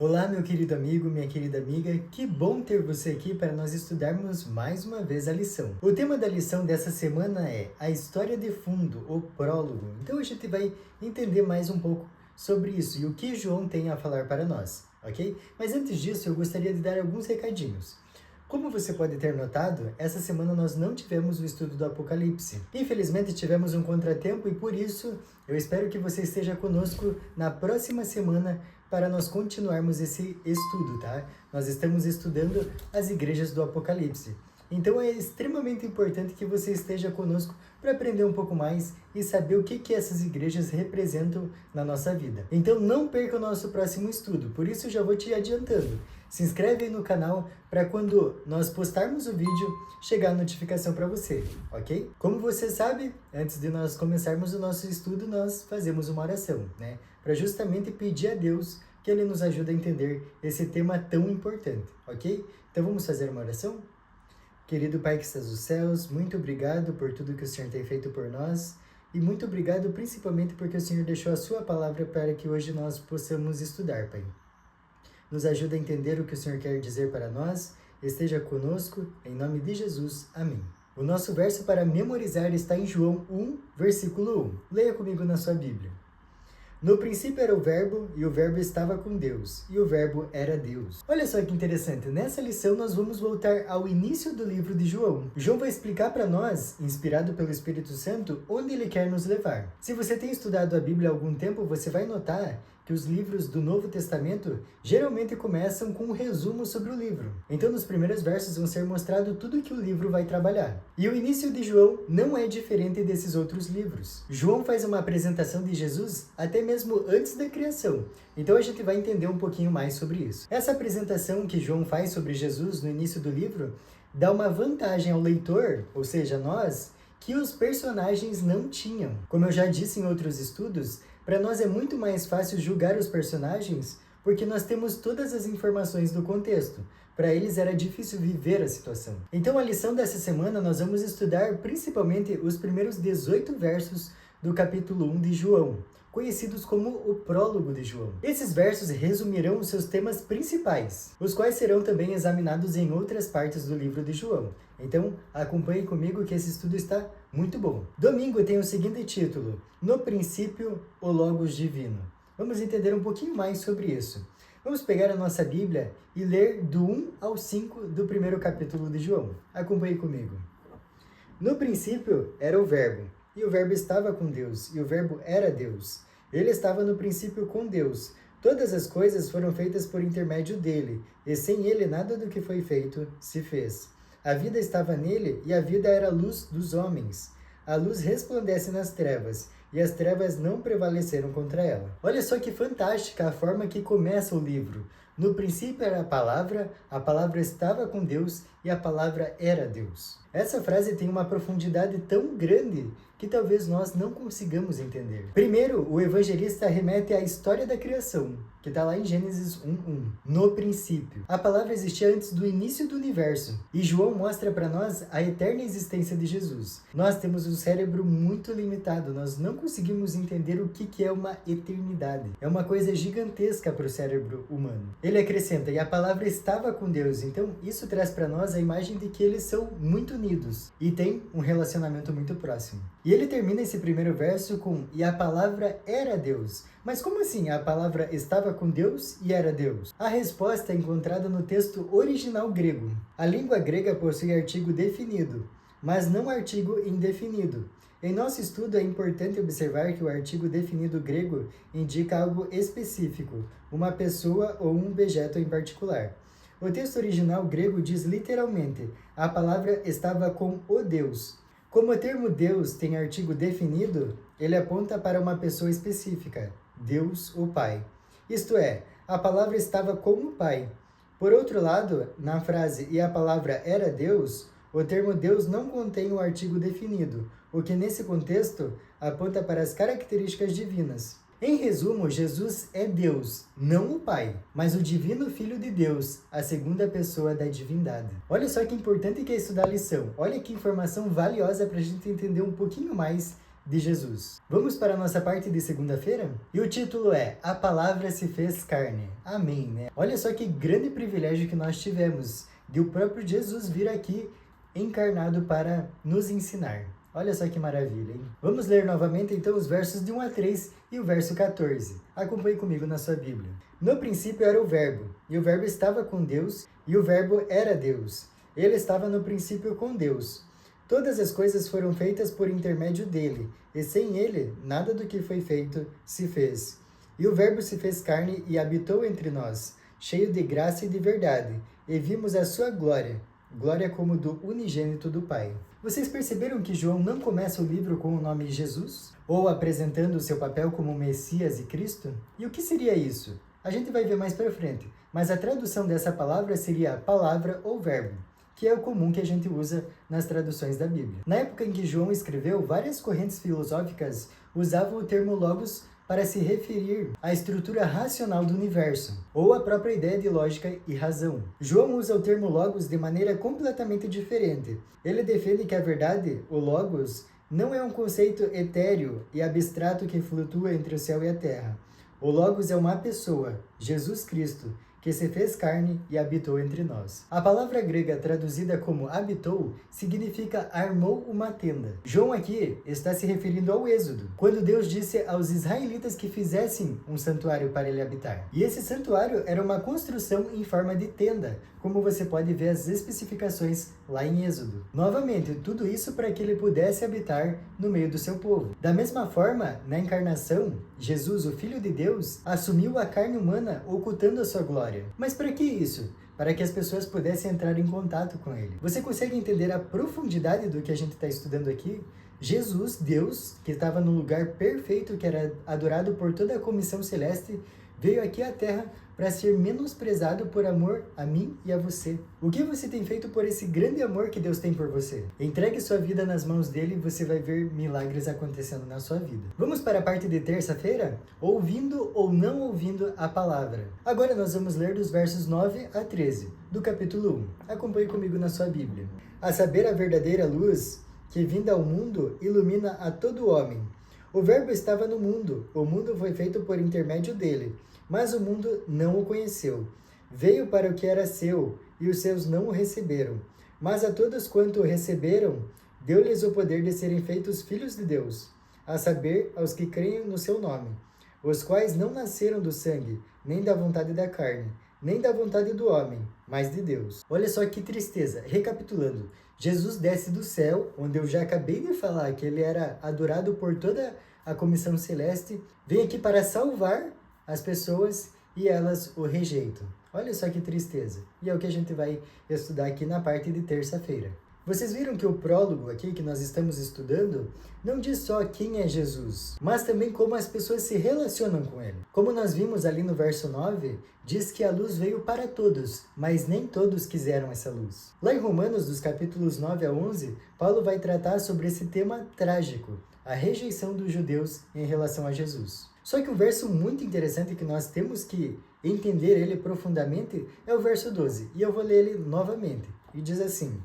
Olá, meu querido amigo, minha querida amiga, que bom ter você aqui para nós estudarmos mais uma vez a lição. O tema da lição dessa semana é a história de fundo, o prólogo. Então a gente vai entender mais um pouco sobre isso e o que João tem a falar para nós, ok? Mas antes disso, eu gostaria de dar alguns recadinhos. Como você pode ter notado, essa semana nós não tivemos o estudo do Apocalipse. Infelizmente tivemos um contratempo e por isso eu espero que você esteja conosco na próxima semana para nós continuarmos esse estudo, tá? Nós estamos estudando as igrejas do Apocalipse. Então é extremamente importante que você esteja conosco para aprender um pouco mais e saber o que essas igrejas representam na nossa vida. Então não perca o nosso próximo estudo, por isso eu já vou te adiantando. Se inscreve aí no canal para quando nós postarmos o vídeo chegar a notificação para você, ok? Como você sabe, antes de nós começarmos o nosso estudo, nós fazemos uma oração, né? Para justamente pedir a Deus que Ele nos ajude a entender esse tema tão importante, ok? Então vamos fazer uma oração? Querido Pai que estás nos céus, muito obrigado por tudo que o Senhor tem feito por nós e muito obrigado principalmente porque o Senhor deixou a sua palavra para que hoje nós possamos estudar, Pai. Nos ajuda a entender o que o Senhor quer dizer para nós, esteja conosco, em nome de Jesus. Amém. O nosso verso para memorizar está em João 1, versículo 1. Leia comigo na sua Bíblia. No princípio era o Verbo, e o Verbo estava com Deus, e o Verbo era Deus. Olha só que interessante, nessa lição nós vamos voltar ao início do livro de João. João vai explicar para nós, inspirado pelo Espírito Santo, onde ele quer nos levar. Se você tem estudado a Bíblia há algum tempo, você vai notar que os livros do Novo Testamento geralmente começam com um resumo sobre o livro. Então, nos primeiros versos vão ser mostrado tudo que o livro vai trabalhar. E o início de João não é diferente desses outros livros. João faz uma apresentação de Jesus até mesmo antes da criação. Então, a gente vai entender um pouquinho mais sobre isso. Essa apresentação que João faz sobre Jesus no início do livro dá uma vantagem ao leitor, ou seja, nós, que os personagens não tinham. Como eu já disse em outros estudos, para nós é muito mais fácil julgar os personagens porque nós temos todas as informações do contexto. Para eles era difícil viver a situação. Então a lição dessa semana nós vamos estudar principalmente os primeiros 18 versos do capítulo 1 de João, conhecidos como o prólogo de João. Esses versos resumirão os seus temas principais, os quais serão também examinados em outras partes do livro de João. Então, acompanhe comigo que esse estudo está muito bom. Domingo tem o seguinte título: No princípio, o Logos Divino. Vamos entender um pouquinho mais sobre isso. Vamos pegar a nossa Bíblia e ler do 1 ao 5 do primeiro capítulo de João. Acompanhe comigo. No princípio era o Verbo, e o Verbo estava com Deus, e o Verbo era Deus. Ele estava no princípio com Deus. Todas as coisas foram feitas por intermédio dele, e sem ele nada do que foi feito se fez. A vida estava nele, e a vida era a luz dos homens. A luz resplandece nas trevas, e as trevas não prevaleceram contra ela. Olha só que fantástica a forma que começa o livro. No princípio era a palavra estava com Deus, e a palavra era Deus. Essa frase tem uma profundidade tão grande que talvez nós não consigamos entender. Primeiro, o evangelista remete à história da criação, que está lá em Gênesis 1:1. No princípio. A palavra existia antes do início do universo, e João mostra para nós a eterna existência de Jesus. Nós temos um cérebro muito limitado, nós não conseguimos entender o que é uma eternidade. É uma coisa gigantesca para o cérebro humano. Ele acrescenta, e a palavra estava com Deus, então isso traz para nós a imagem de que eles são muito unidos e têm um relacionamento muito próximo. E ele termina esse primeiro verso com, e a palavra era Deus. Mas como assim a palavra estava com Deus e era Deus? A resposta é encontrada no texto original grego. A língua grega possui artigo definido, mas não artigo indefinido. Em nosso estudo é importante observar que o artigo definido grego indica algo específico, uma pessoa ou um objeto em particular. O texto original grego diz literalmente, a palavra estava com o Deus. Como o termo Deus tem artigo definido, ele aponta para uma pessoa específica, Deus, o Pai. Isto é, a palavra estava com o Pai. Por outro lado, na frase e a palavra era Deus, o termo Deus não contém o artigo definido, o que nesse contexto aponta para as características divinas. Em resumo, Jesus é Deus, não o Pai, mas o divino Filho de Deus, a segunda pessoa da divindade. Olha só que importante que é estudar a lição. Olha que informação valiosa para a gente entender um pouquinho mais de Jesus. Vamos para a nossa parte de segunda-feira? E o título é A Palavra se fez carne. Amém, né? Olha só que grande privilégio que nós tivemos de o próprio Jesus vir aqui encarnado para nos ensinar. Olha só que maravilha, hein? Vamos ler novamente então os versos de 1 a 3 e o verso 14. Acompanhe comigo na sua Bíblia. No princípio era o Verbo, e o Verbo estava com Deus, e o Verbo era Deus. Ele estava no princípio com Deus. Todas as coisas foram feitas por intermédio dele, e sem ele, nada do que foi feito se fez. E o Verbo se fez carne e habitou entre nós, cheio de graça e de verdade, e vimos a sua glória, glória como do unigênito do Pai. Vocês perceberam que João não começa o livro com o nome Jesus? Ou apresentando o seu papel como Messias e Cristo? E o que seria isso? A gente vai ver mais para frente, mas a tradução dessa palavra seria palavra ou verbo, que é o comum que a gente usa nas traduções da Bíblia. Na época em que João escreveu, várias correntes filosóficas usavam o termo logos para se referir à estrutura racional do universo, ou à própria ideia de lógica e razão. João usa o termo logos de maneira completamente diferente. Ele defende que a verdade, o logos, não é um conceito etéreo e abstrato que flutua entre o céu e a terra. O logos é uma pessoa, Jesus Cristo, que se fez carne e habitou entre nós. A palavra grega traduzida como habitou significa armou uma tenda. João aqui está se referindo ao Êxodo, quando Deus disse aos israelitas que fizessem um santuário para ele habitar. E esse santuário era uma construção em forma de tenda, como você pode ver as especificações lá em Êxodo. Novamente, tudo isso para que ele pudesse habitar no meio do seu povo. Da mesma forma, na encarnação, Jesus, o Filho de Deus, assumiu a carne humana ocultando a sua glória. Mas para que isso? Para que as pessoas pudessem entrar em contato com ele. Você consegue entender a profundidade do que a gente está estudando aqui? Jesus, Deus, que estava no lugar perfeito, que era adorado por toda a comissão celeste, veio aqui à Terra para ser menosprezado por amor a mim e a você. O que você tem feito por esse grande amor que Deus tem por você? Entregue sua vida nas mãos dele e você vai ver milagres acontecendo na sua vida. Vamos para a parte de terça-feira? Ouvindo ou não ouvindo a palavra. Agora nós vamos ler dos versos 9 a 13, do capítulo 1. Acompanhe comigo na sua Bíblia. A saber, a verdadeira luz, que vinda ao mundo, ilumina a todo homem. O Verbo estava no mundo, o mundo foi feito por intermédio dele, mas o mundo não o conheceu. Veio para o que era seu, e os seus não o receberam. Mas a todos quanto o receberam, deu-lhes o poder de serem feitos filhos de Deus, a saber, aos que creem no seu nome, os quais não nasceram do sangue, nem da vontade da carne, nem da vontade do homem, mas de Deus. Olha só que tristeza. Recapitulando, Jesus desce do céu, onde eu já acabei de falar que ele era adorado por toda a comissão celeste, vem aqui para salvar as pessoas e elas o rejeitam. Olha só que tristeza. E é o que a gente vai estudar aqui na parte de terça-feira. Vocês viram que o prólogo aqui que nós estamos estudando não diz só quem é Jesus, mas também como as pessoas se relacionam com ele. Como nós vimos ali no verso 9, diz que a luz veio para todos, mas nem todos quiseram essa luz. Lá em Romanos, dos capítulos 9 a 11, Paulo vai tratar sobre esse tema trágico, a rejeição dos judeus em relação a Jesus. Só que um verso muito interessante que nós temos que entender ele profundamente é o verso 12, e eu vou ler ele novamente. E diz assim: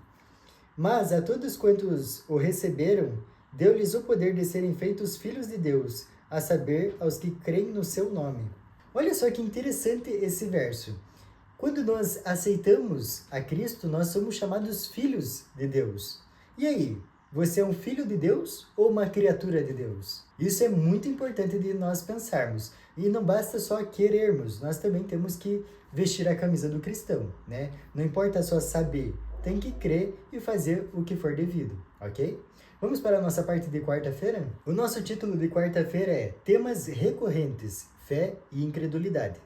Mas a todos quantos o receberam, deu-lhes o poder de serem feitos filhos de Deus, a saber, aos que creem no seu nome. Olha só que interessante esse verso. Quando nós aceitamos a Cristo, nós somos chamados filhos de Deus. E aí, você é um filho de Deus ou uma criatura de Deus? Isso é muito importante de nós pensarmos. E não basta só querermos, nós também temos que vestir a camisa do cristão, né? Não importa só saber, tem que crer e fazer o que for devido, ok? Vamos para a nossa parte de quarta-feira? O nosso título de quarta-feira é Temas Recorrentes, Fé e Incredulidade.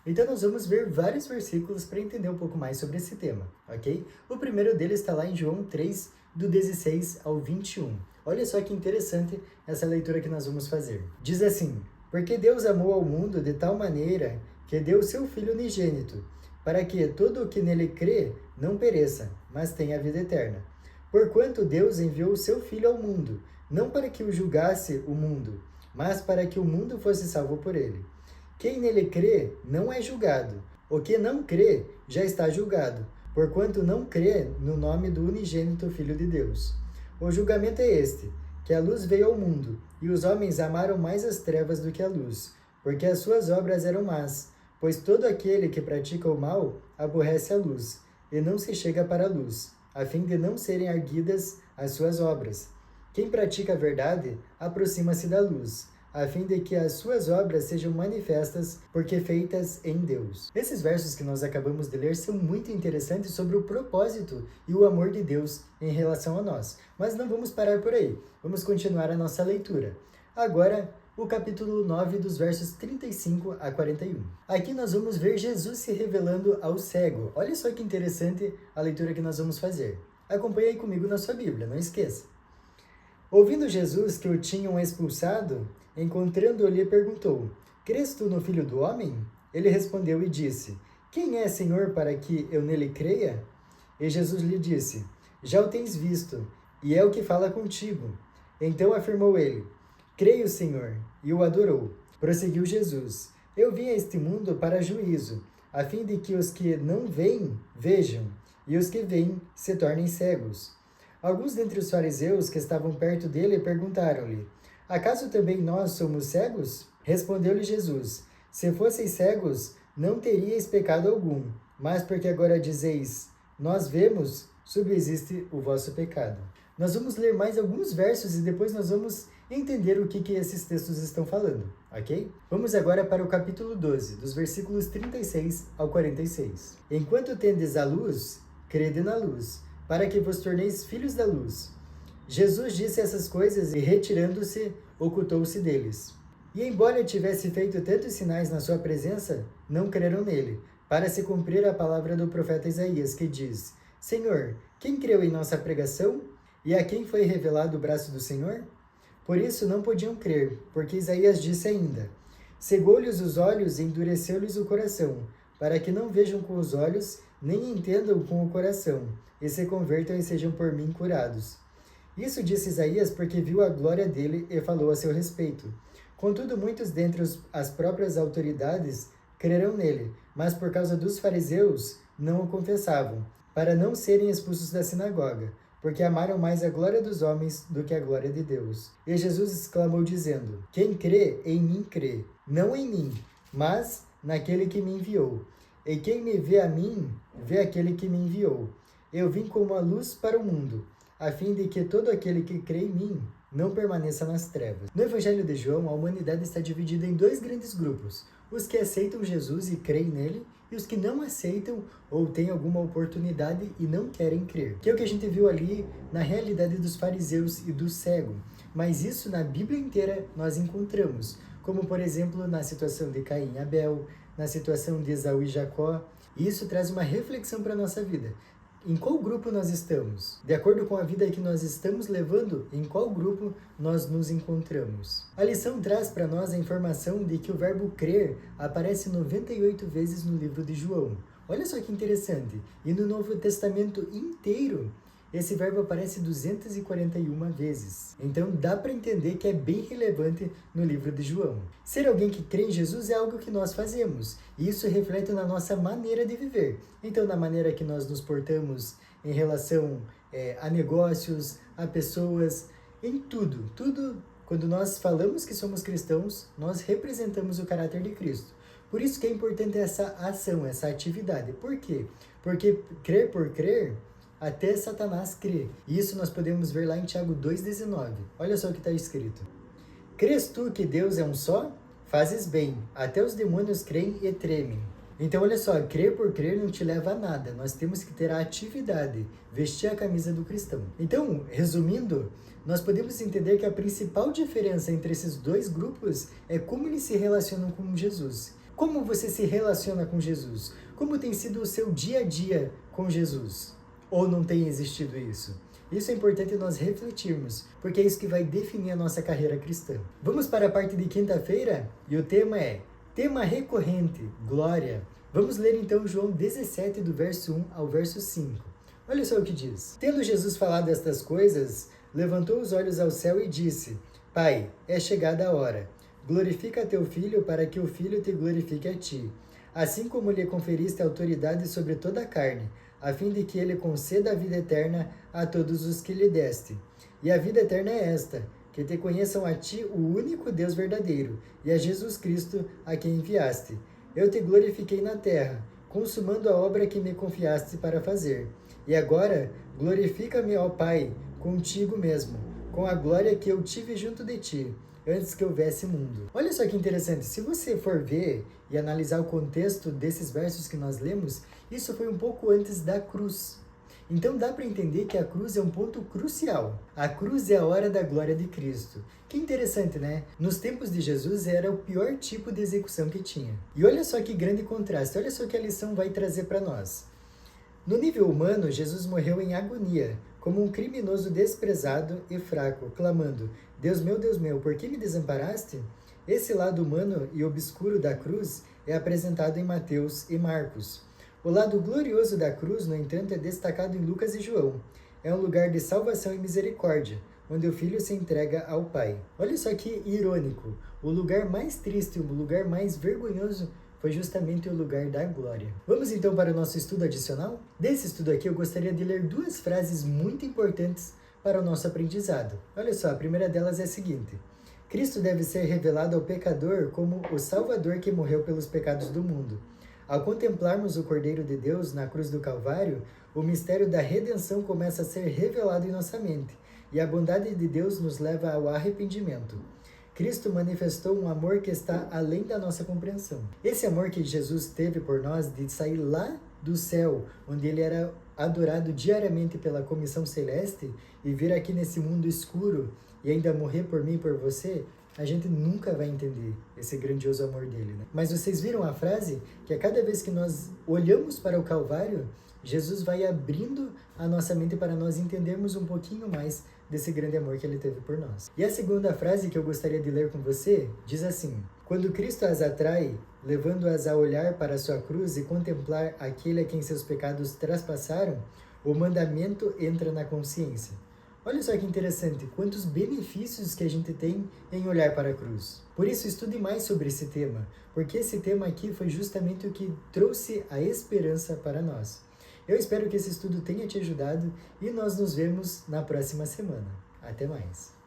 Então nós vamos ver vários versículos para entender um pouco mais sobre esse tema, ok? O primeiro deles está lá em João 3, do 16 ao 21. Olha só que interessante essa leitura que nós vamos fazer. Diz assim: Porque Deus amou ao mundo de tal maneira que deu o seu Filho unigênito, para que todo o que nele crê não pereça, mas tenha a vida eterna. Porquanto Deus enviou o seu Filho ao mundo, não para que o julgasse o mundo, mas para que o mundo fosse salvo por ele. Quem nele crê não é julgado. O que não crê já está julgado, porquanto não crê no nome do unigênito Filho de Deus. O julgamento é este: que a luz veio ao mundo, e os homens amaram mais as trevas do que a luz, porque as suas obras eram más. Pois todo aquele que pratica o mal aborrece a luz, e não se chega para a luz, a fim de não serem arguidas as suas obras. Quem pratica a verdade aproxima-se da luz, a fim de que as suas obras sejam manifestas, porque feitas em Deus. Esses versos que nós acabamos de ler são muito interessantes sobre o propósito e o amor de Deus em relação a nós. Mas não vamos parar por aí, vamos continuar a nossa leitura. Agora, o capítulo 9, dos versos 35 a 41. Aqui nós vamos ver Jesus se revelando ao cego. Olha só que interessante a leitura que nós vamos fazer. Acompanhe aí comigo na sua Bíblia, não esqueça. Ouvindo Jesus que o tinham expulsado, encontrando-lhe, perguntou: Crês tu no Filho do Homem? Ele respondeu e disse: Quem é, Senhor, para que eu nele creia? E Jesus lhe disse: Já o tens visto, e é o que fala contigo. Então afirmou ele: Creio, Senhor, e o adorou. Prosseguiu Jesus: Eu vim a este mundo para juízo, a fim de que os que não veem, vejam, e os que veem se tornem cegos. Alguns dentre os fariseus que estavam perto dele perguntaram-lhe: Acaso também nós somos cegos? Respondeu-lhe Jesus: Se fosseis cegos, não teríeis pecado algum, mas porque agora dizeis: Nós vemos, subsiste o vosso pecado. Nós vamos ler mais alguns versos e depois nós vamos entender o que esses textos estão falando, ok? Vamos agora para o capítulo 12, dos versículos 36 ao 46. Enquanto tendes a luz, crede na luz, para que vos torneis filhos da luz. Jesus disse essas coisas e, retirando-se, ocultou-se deles. E embora tivesse feito tantos sinais na sua presença, não creram nele, para se cumprir a palavra do profeta Isaías, que diz: Senhor, quem creu em nossa pregação? E a quem foi revelado o braço do Senhor? Por isso não podiam crer, porque Isaías disse ainda: Cegou-lhes os olhos e endureceu-lhes o coração, para que não vejam com os olhos, nem entendam com o coração, e se convertam e sejam por mim curados. Isso disse Isaías porque viu a glória dele e falou a seu respeito. Contudo, muitos dentre as próprias autoridades creram nele, mas por causa dos fariseus não o confessavam, para não serem expulsos da sinagoga, porque amaram mais a glória dos homens do que a glória de Deus. E Jesus exclamou dizendo: Quem crê em mim crê, não em mim, mas naquele que me enviou. E quem me vê a mim, vê aquele que me enviou. Eu vim como a luz para o mundo, a fim de que todo aquele que crê em mim não permaneça nas trevas. No Evangelho de João, a humanidade está dividida em dois grandes grupos: os que aceitam Jesus e creem nele, e os que não aceitam ou têm alguma oportunidade e não querem crer. Que é o que a gente viu ali na realidade dos fariseus e do cego. Mas isso na Bíblia inteira nós encontramos, como por exemplo na situação de Caim e Abel, na situação de Esaú e Jacó. E isso traz uma reflexão para a nossa vida. Em qual grupo nós estamos? De acordo com a vida que nós estamos levando, em qual grupo nós nos encontramos? A lição traz para nós a informação de que o verbo crer aparece 98 vezes no livro de João. Olha só que interessante. E no Novo Testamento inteiro, esse verbo aparece 241 vezes. Então dá para entender que é bem relevante no livro de João. Ser alguém que crê em Jesus é algo que nós fazemos, e isso reflete na nossa maneira de viver. Então, na maneira que nós nos portamos em relação a negócios, a pessoas, em tudo. Quando nós falamos que somos cristãos, nós representamos o caráter de Cristo. Por isso que é importante essa ação, essa atividade. Por quê? Porque crer por crer, até Satanás crê. E isso nós podemos ver lá em Tiago 2,19. Olha só o que está escrito. Crês tu que Deus é um só? Fazes bem. Até os demônios creem e tremem. Então, olha só, crer por crer não te leva a nada. Nós temos que ter a atividade, vestir a camisa do cristão. Então, resumindo, nós podemos entender que a principal diferença entre esses dois grupos é como eles se relacionam com Jesus. Como você se relaciona com Jesus? Como tem sido o seu dia a dia com Jesus? Ou não tem existido isso? Isso é importante nós refletirmos, porque é isso que vai definir a nossa carreira cristã. Vamos para a parte de quinta-feira e o tema é tema recorrente, glória. Vamos ler então João 17, do verso 1 ao verso 5. Olha só o que diz. Tendo Jesus falado estas coisas, levantou os olhos ao céu e disse: Pai, é chegada a hora. Glorifica teu Filho, para que o Filho te glorifique a ti. Assim como lhe conferiste autoridade sobre toda a carne, a fim de que ele conceda a vida eterna a todos os que lhe deste. E a vida eterna é esta, que te conheçam a ti, o único Deus verdadeiro, e a Jesus Cristo, a quem enviaste. Eu te glorifiquei na terra, consumando a obra que me confiaste para fazer. E agora, glorifica-me, ó Pai, contigo mesmo, com a glória que eu tive junto de ti, antes que houvesse mundo. Olha só que interessante, se você for ver e analisar o contexto desses versos que nós lemos, isso foi um pouco antes da cruz. Então dá para entender que a cruz é um ponto crucial. A cruz é a hora da glória de Cristo. Que interessante, né? Nos tempos de Jesus era o pior tipo de execução que tinha. E olha só que grande contraste, olha só que a lição vai trazer para nós. No nível humano, Jesus morreu em agonia, como um criminoso desprezado e fraco, clamando: Deus meu, por que me desamparaste? Esse lado humano e obscuro da cruz é apresentado em Mateus e Marcos. O lado glorioso da cruz, no entanto, é destacado em Lucas e João. É um lugar de salvação e misericórdia, onde o Filho se entrega ao Pai. Olha só que irônico. O lugar mais triste, o lugar mais vergonhoso foi justamente o lugar da glória. Vamos então para o nosso estudo adicional? Desse estudo aqui eu gostaria de ler duas frases muito importantes para o nosso aprendizado. Olha só, a primeira delas é a seguinte: Cristo deve ser revelado ao pecador como o Salvador que morreu pelos pecados do mundo. Ao contemplarmos o Cordeiro de Deus na cruz do Calvário, o mistério da redenção começa a ser revelado em nossa mente, e a bondade de Deus nos leva ao arrependimento. Cristo manifestou um amor que está além da nossa compreensão. Esse amor que Jesus teve por nós de sair lá do céu, onde ele era adorado diariamente pela comissão celeste, e vir aqui nesse mundo escuro e ainda morrer por mim e por você, a gente nunca vai entender esse grandioso amor dele, né? Mas vocês viram a frase? Que a cada vez que nós olhamos para o Calvário, Jesus vai abrindo a nossa mente para nós entendermos um pouquinho mais desse grande amor que ele teve por nós. E a segunda frase que eu gostaria de ler com você diz assim: quando Cristo as atrai, levando-as a olhar para a sua cruz e contemplar aquele a quem seus pecados traspassaram, o mandamento entra na consciência. Olha só que interessante, quantos benefícios que a gente tem em olhar para a cruz. Por isso, estude mais sobre esse tema, porque esse tema aqui foi justamente o que trouxe a esperança para nós. Eu espero que esse estudo tenha te ajudado e nós nos vemos na próxima semana. Até mais!